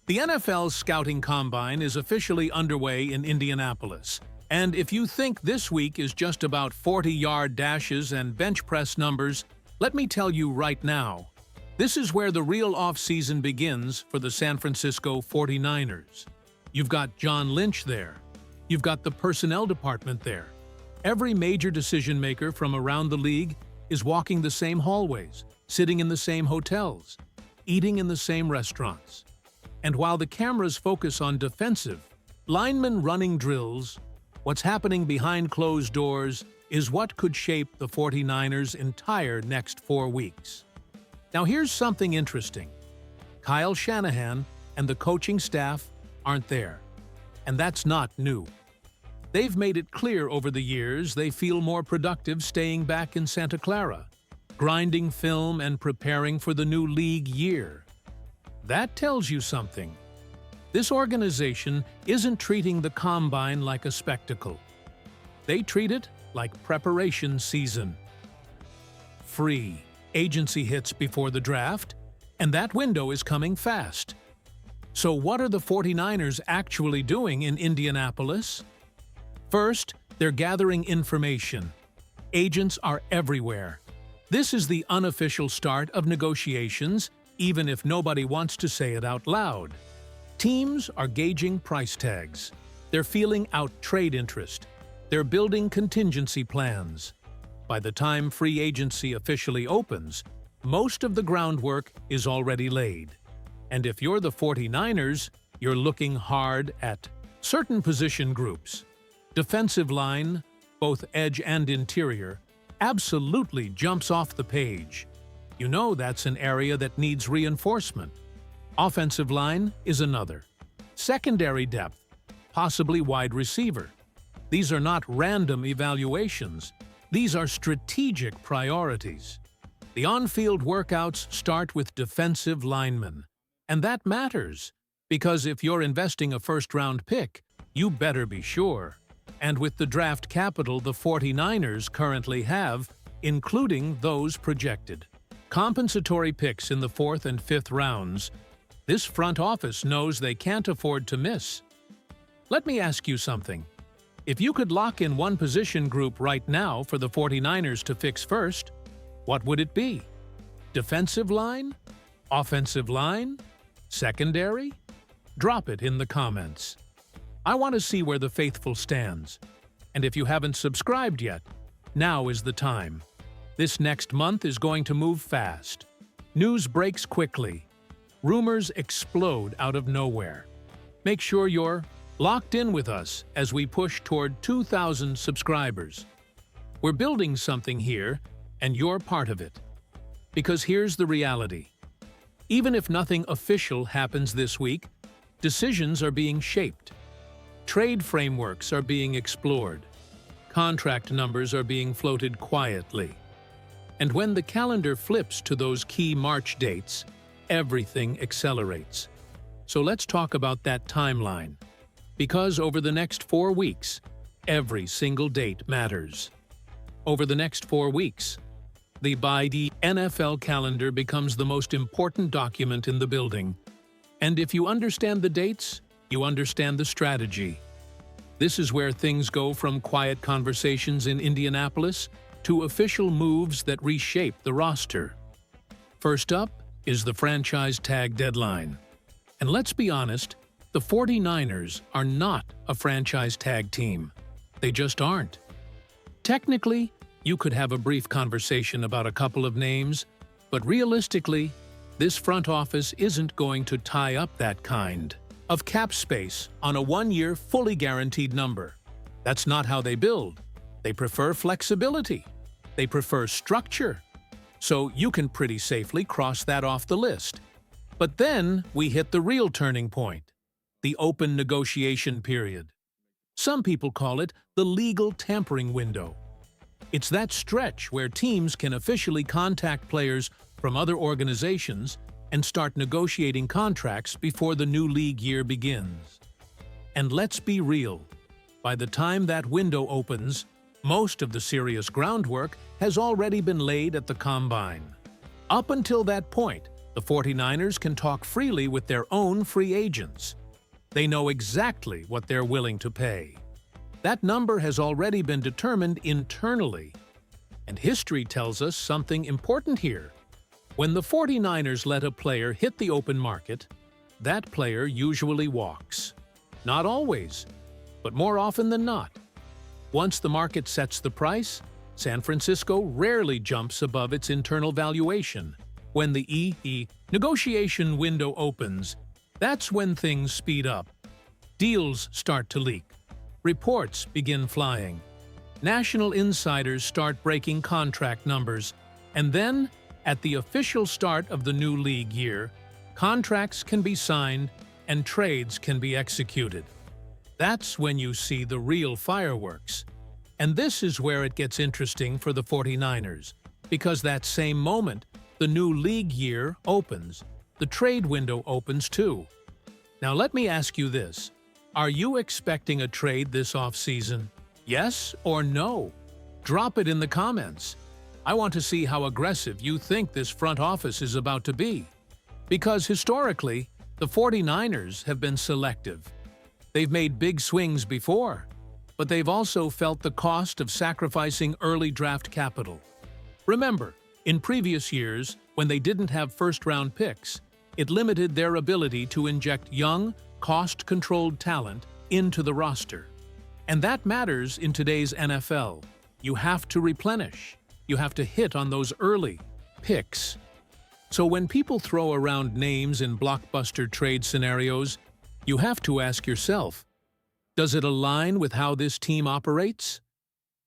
The NFL's scouting combine is officially underway in Indianapolis. And if you think this week is just about 40-yard dashes and bench press numbers, let me tell you right now, this is where the real off-season begins for the San Francisco 49ers. You've got John Lynch there. You've got the personnel department there. Every major decision-maker from around the league is walking the same hallways, sitting in the same hotels, eating in the same restaurants. And while the cameras focus on defensive, linemen running drills, what's happening behind closed doors is what could shape the 49ers' entire next 4 weeks. Now here's something interesting. Kyle Shanahan and the coaching staff aren't there. And that's not new. They've made it clear over the years they feel more productive staying back in Santa Clara, grinding film and preparing for the new league year. That tells you something. This organization isn't treating the combine like a spectacle. They treat it like preparation season. Free agency hits before the draft, and that window is coming fast. So what are the 49ers actually doing in Indianapolis? First, they're gathering information. Agents are everywhere. This is the unofficial start of negotiations, even if nobody wants to say it out loud. Teams are gauging price tags. They're feeling out trade interest. They're building contingency plans. By the time free agency officially opens, most of the groundwork is already laid. And if you're the 49ers, you're looking hard at certain position groups. Defensive line, both edge and interior, absolutely jumps off the page. You know that's an area that needs reinforcement. Offensive line is another. Secondary depth, possibly wide receiver. These are not random evaluations. These are strategic priorities. The on-field workouts start with defensive linemen. And that matters, because if you're investing a first-round pick, you better be sure. And with the draft capital the 49ers currently have, including those projected compensatory picks in the 4th and 5th rounds, this front office knows they can't afford to miss. Let me ask you something. If you could lock in one position group right now for the 49ers to fix first, what would it be? Defensive line? Offensive line? Secondary? Drop it in the comments. I want to see where the faithful stands. And if you haven't subscribed yet, now is the time. This next month is going to move fast. News breaks quickly. Rumors explode out of nowhere. Make sure you're locked in with us as we push toward 2,000 subscribers. We're building something here, and you're part of it. Because here's the reality. Even if nothing official happens this week, decisions are being shaped. Trade frameworks are being explored. Contract numbers are being floated quietly. And when the calendar flips to those key March dates, everything accelerates. So let's talk about that timeline. Because over the next 4 weeks, every single date matters. Over the next 4 weeks, the NFL calendar becomes the most important document in the building. And if you understand the dates, you understand the strategy. This is where things go from quiet conversations in Indianapolis to official moves that reshape the roster. First up is the franchise tag deadline. And let's be honest, the 49ers are not a franchise tag team. They just aren't. Technically, you could have a brief conversation about a couple of names, but realistically, this front office isn't going to tie up that kind of cap space on a 1-year fully guaranteed number. That's not how they build. They prefer flexibility. They prefer structure. So you can pretty safely cross that off the list. But then we hit the real turning point, the open negotiation period. Some people call it the legal tampering window. It's that stretch where teams can officially contact players from other organizations and start negotiating contracts before the new league year begins. And let's be real, by the time that window opens, most of the serious groundwork has already been laid at the combine. Up until that point, the The 49ers can talk freely with their own free agents. They know exactly what they're willing to pay. That number has already been determined internally. And history tells us something important here. When the 49ers let a player hit the open market, that player usually walks. Not always, but more often than not. Once the market sets the price, San Francisco rarely jumps above its internal valuation. When the negotiation window opens, that's when things speed up. Deals start to leak. Reports begin flying. National insiders start breaking contract numbers. And then, at the official start of the new league year, contracts can be signed and trades can be executed. That's when you see the real fireworks. And this is where it gets interesting for the 49ers, because that same moment, the new league year opens. The trade window opens too. Now let me ask you this. Are you expecting a trade this offseason? Yes or no? Drop it in the comments. I want to see how aggressive you think this front office is about to be. Because historically, the 49ers have been selective. They've made big swings before, but they've also felt the cost of sacrificing early draft capital. Remember, in previous years, when they didn't have first-round picks, it limited their ability to inject young, cost-controlled talent into the roster. And that matters in today's NFL. You have to replenish. You have to hit on those early picks. So when people throw around names in blockbuster trade scenarios, you have to ask yourself, does it align with how this team operates?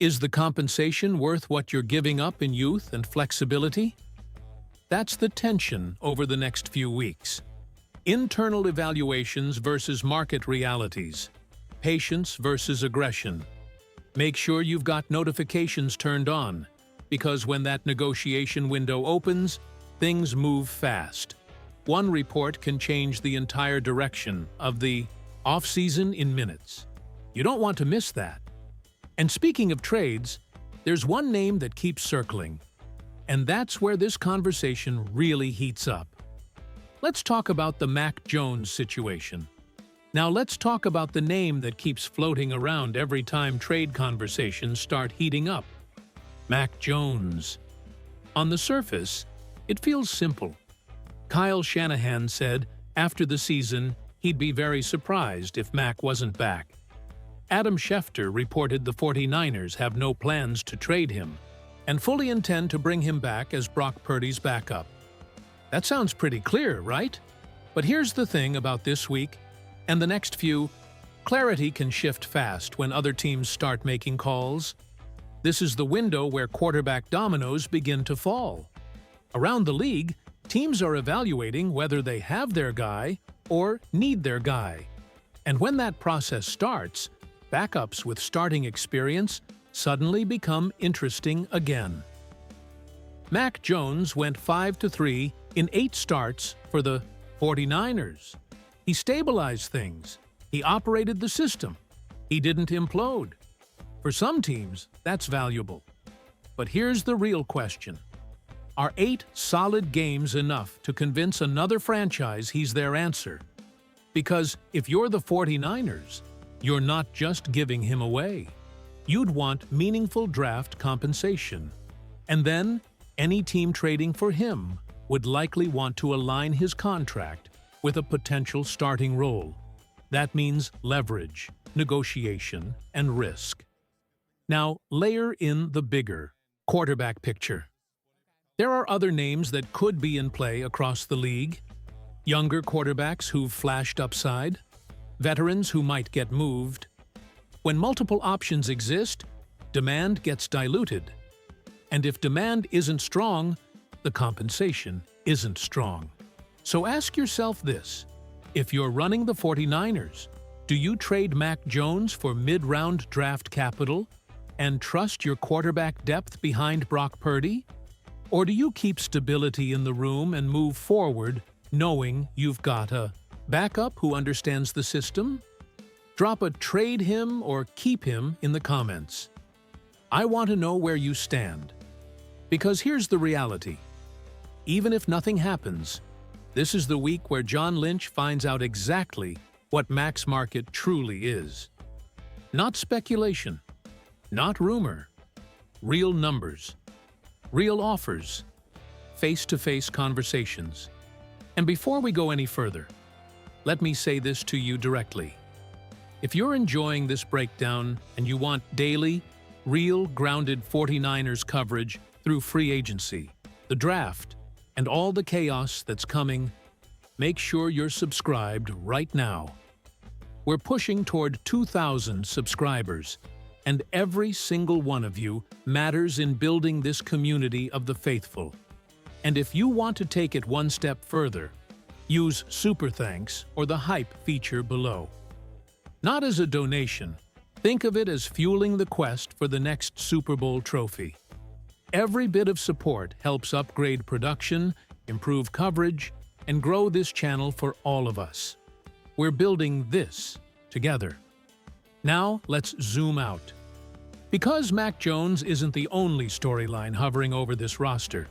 Is the compensation worth what you're giving up in youth and flexibility? That's the tension over the next few weeks. Internal evaluations versus market realities. Patience versus aggression. Make sure you've got notifications turned on, because when that negotiation window opens, things move fast. One report can change the entire direction of the offseason in minutes. You don't want to miss that. And speaking of trades, there's one name that keeps circling. And that's where this conversation really heats up. Let's talk about the Mac Jones situation. Now let's talk about the name that keeps floating around every time trade conversations start heating up. Mac Jones. On the surface, it feels simple. Kyle Shanahan said after the season he'd be very surprised if Mac wasn't back. Adam Schefter reported the 49ers have no plans to trade him and fully intend to bring him back as Brock Purdy's backup. That sounds pretty clear, right? But here's the thing about this week and the next few. Clarity can shift fast when other teams start making calls. This is the window where quarterback dominoes begin to fall. Around the league, teams are evaluating whether they have their guy or need their guy. And when that process starts, backups with starting experience suddenly become interesting again. Mac Jones went 5-3 in 8 starts for the 49ers. He stabilized things. He operated the system. He didn't implode. For some teams, that's valuable. But here's the real question. Are 8 solid games enough to convince another franchise he's their answer? Because if you're the 49ers, you're not just giving him away. You'd want meaningful draft compensation. And then, any team trading for him would likely want to align his contract with a potential starting role. That means leverage, negotiation, and risk. Now, layer in the bigger quarterback picture. There are other names that could be in play across the league. Younger quarterbacks who've flashed upside, veterans who might get moved. When multiple options exist, demand gets diluted. And if demand isn't strong, the compensation isn't strong. So ask yourself this. If you're running the 49ers, do you trade Mac Jones for mid-round draft capital and trust your quarterback depth behind Brock Purdy? Or do you keep stability in the room and move forward knowing you've got a backup who understands the system? Drop a trade him or keep him in the comments. I want to know where you stand. Because here's the reality. Even if nothing happens, This is the week where John Lynch finds out exactly what max market truly is. Not speculation, not rumor, real numbers, real offers, face-to-face conversations. And before we go any further, let me say this to you directly. If you're enjoying this breakdown and you want daily, real, grounded 49ers coverage through free agency, the draft, and all the chaos that's coming, make sure you're subscribed right now. We're pushing toward 2,000 subscribers, and every single one of you matters in building this community of the faithful. And if you want to take it one step further, use Super Thanks or the Hype feature below. Not as a donation, think of it as fueling the quest for the next Super Bowl trophy. Every bit of support helps upgrade production, improve coverage, and grow this channel for all of us. We're building this together. Now, let's zoom out. Because Mac Jones isn't the only storyline hovering over this roster,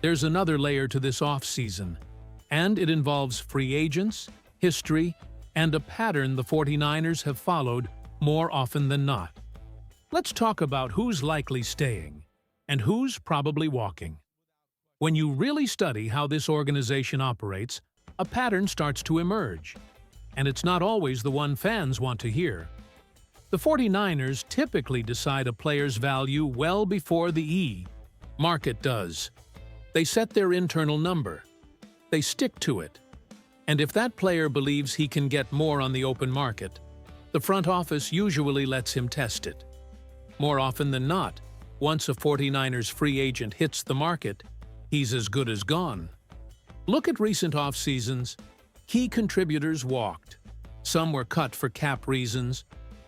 there's another layer to this offseason, and it involves free agents, history, and a pattern the 49ers have followed more often than not. Let's talk about who's likely staying and who's probably walking. When you really study how this organization operates, a pattern starts to emerge, and it's not always the one fans want to hear. The 49ers typically decide a player's value well before the market does. They set their internal number. They stick to it. And if that player believes he can get more on the open market, the front office usually lets him test it. More often than not, once a 49ers free agent hits the market, he's as good as gone. Look at recent off-seasons. Key contributors walked. Some were cut for cap reasons.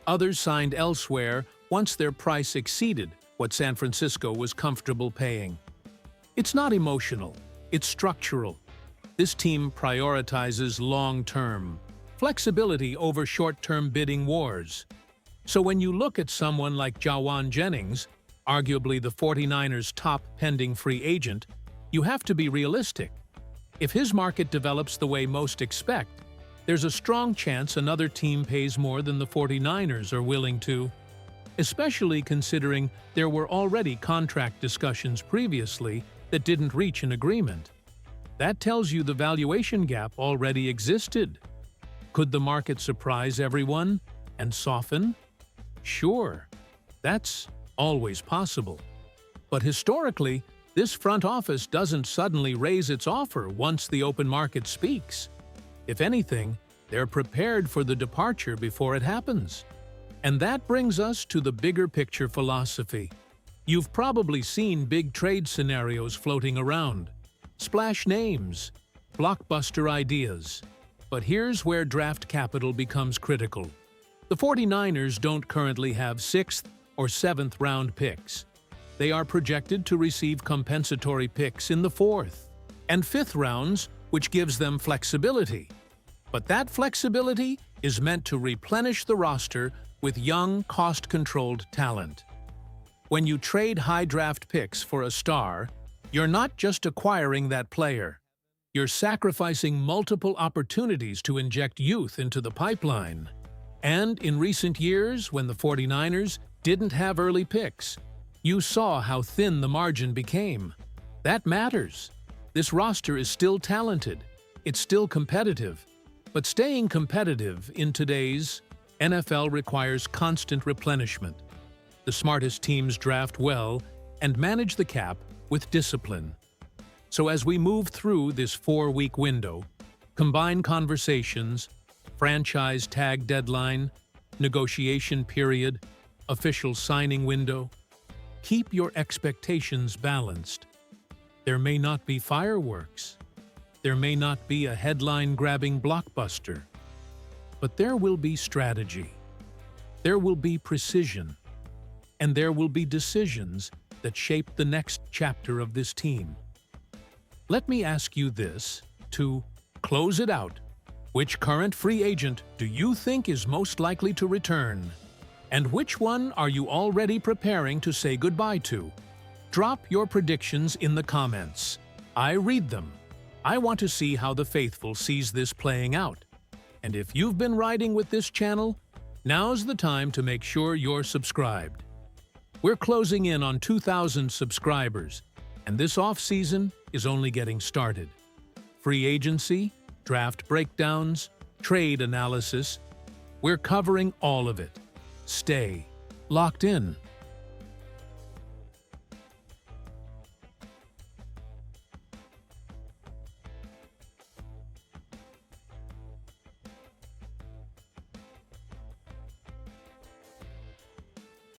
Others signed elsewhere once their price exceeded what San Francisco was comfortable paying. It's not emotional, it's structural. This team prioritizes long-term flexibility over short-term bidding wars. So when you look at someone like Jauan Jennings, arguably the 49ers' top pending free agent, you have to be realistic. If his market develops the way most expect, there's a strong chance another team pays more than the 49ers are willing to, especially considering there were already contract discussions previously that didn't reach an agreement. That tells you the valuation gap already existed. Could the market surprise everyone and soften? Sure, that's always possible. But historically, this front office doesn't suddenly raise its offer once the open market speaks. If anything, they're prepared for the departure before it happens. And that brings us to the bigger picture philosophy. You've probably seen big trade scenarios floating around. Splash names, blockbuster ideas. But here's where draft capital becomes critical. The 49ers don't currently have 6th or 7th round picks. They are projected to receive compensatory picks in the 4th and 5th rounds, which gives them flexibility. But that flexibility is meant to replenish the roster with young, cost-controlled talent. When you trade high draft picks for a star, you're not just acquiring that player. You're sacrificing multiple opportunities to inject youth into the pipeline. And in recent years, when the 49ers didn't have early picks, you saw how thin the margin became. That matters. This roster is still talented. It's still competitive. But staying competitive in today's NFL requires constant replenishment. The smartest teams draft well and manage the cap with discipline. So as we move through this 4-week window, combine conversations, franchise tag deadline, negotiation period, official signing window, keep your expectations balanced. There may not be fireworks. There may not be a headline-grabbing blockbuster. But there will be strategy. There will be precision. And there will be decisions that shape the next chapter of this team. Let me ask you this, to close it out. Which current free agent do you think is most likely to return? And which one are you already preparing to say goodbye to? Drop your predictions in the comments. I read them. I want to see how the faithful sees this playing out. And if you've been riding with this channel, now's the time to make sure you're subscribed. We're closing in on 2,000 subscribers, and this off-season is only getting started. Free agency, draft breakdowns, trade analysis, we're covering all of it. Stay locked in.